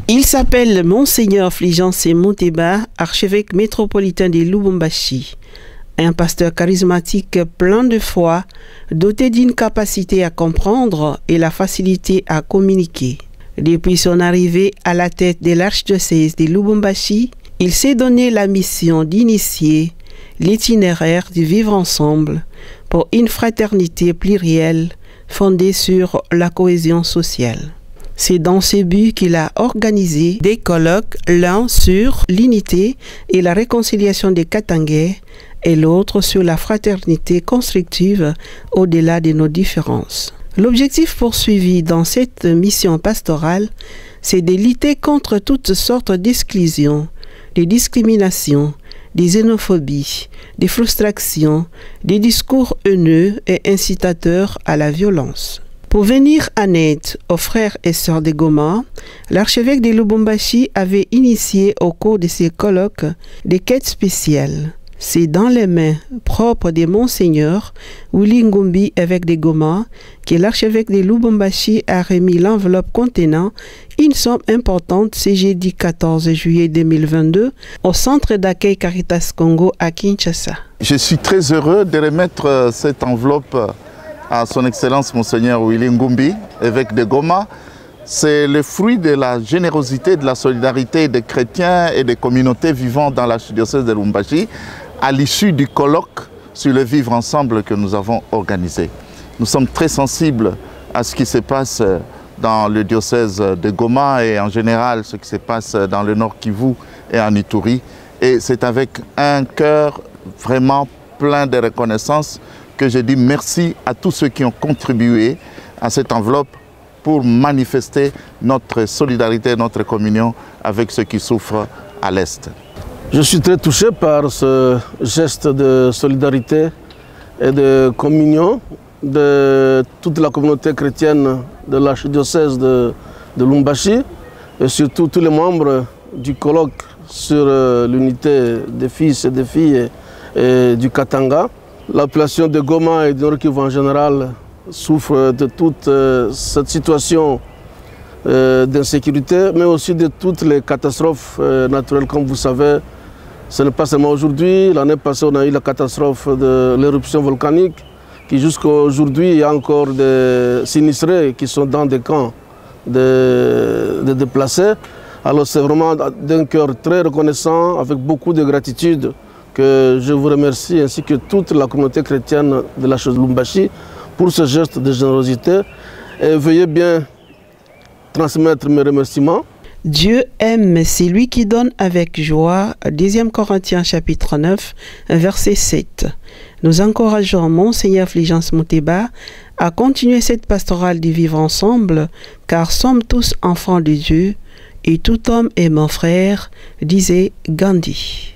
Il s'appelle Monseigneur Fulgence Muteba, archevêque métropolitain de Lubumbashi. Un pasteur charismatique plein de foi, doté d'une capacité à comprendre et la facilité à communiquer. Depuis son arrivée à la tête de l'archidiocèse de Lubumbashi, il s'est donné la mission d'initier l'itinéraire du vivre ensemble pour une fraternité plurielle fondée sur la cohésion sociale. C'est dans ce but qu'il a organisé des colloques, l'un sur l'unité et la réconciliation des Katangais et l'autre sur la fraternité constructive au-delà de nos différences. L'objectif poursuivi dans cette mission pastorale, c'est de lutter contre toutes sortes d'exclusions, de discriminations, des xénophobies, des frustrations, des discours haineux et incitateurs à la violence. Pour venir en aide aux frères et sœurs de Goma, l'archevêque de Lubumbashi avait initié au cours de ces colloques des quêtes spéciales. C'est dans les mains propres de Monseigneur Willy Ngumbi, évêque de Goma, que l'archevêque de Lubumbashi a remis l'enveloppe contenant une somme importante ce jeudi 14 juillet 2022 au centre d'accueil Caritas Congo à Kinshasa. Je suis très heureux de remettre cette enveloppe à son Excellence Monseigneur Willy Ngumbi, évêque de Goma. C'est le fruit de la générosité, de la solidarité des chrétiens et des communautés vivant dans l'archidiocèse de Lubumbashi à l'issue du colloque sur le vivre ensemble que nous avons organisé. Nous sommes très sensibles à ce qui se passe dans le diocèse de Goma et en général ce qui se passe dans le Nord Kivu et en Ituri. Et c'est avec un cœur vraiment plein de reconnaissance que je dis merci à tous ceux qui ont contribué à cette enveloppe pour manifester notre solidarité, notre communion avec ceux qui souffrent à l'Est. Je suis très touché par ce geste de solidarité et de communion de toute la communauté chrétienne de l'archidiocèse de Lubumbashi et surtout tous les membres du colloque sur l'unité des fils et des filles et du Katanga. La population de Goma et du Nord Kivu en général souffre de toute cette situation d'insécurité, mais aussi de toutes les catastrophes naturelles. Comme vous savez, ce n'est pas seulement aujourd'hui. L'année passée, on a eu la catastrophe de l'éruption volcanique, qui jusqu'à aujourd'hui, il y a encore des sinistrés qui sont dans des camps de déplacés. Alors c'est vraiment d'un cœur très reconnaissant, avec beaucoup de gratitude, que je vous remercie, ainsi que toute la communauté chrétienne de l'archidiocèse de Lubumbashi, pour ce geste de générosité. Et veuillez bien transmettre mes remerciements. Dieu aime celui qui donne avec joie. 2 Corinthiens chapitre 9, verset 7. Nous encourageons Monseigneur Fulgence Muteba à continuer cette pastorale du vivre ensemble, car sommes tous enfants de Dieu et tout homme est mon frère, disait Gandhi.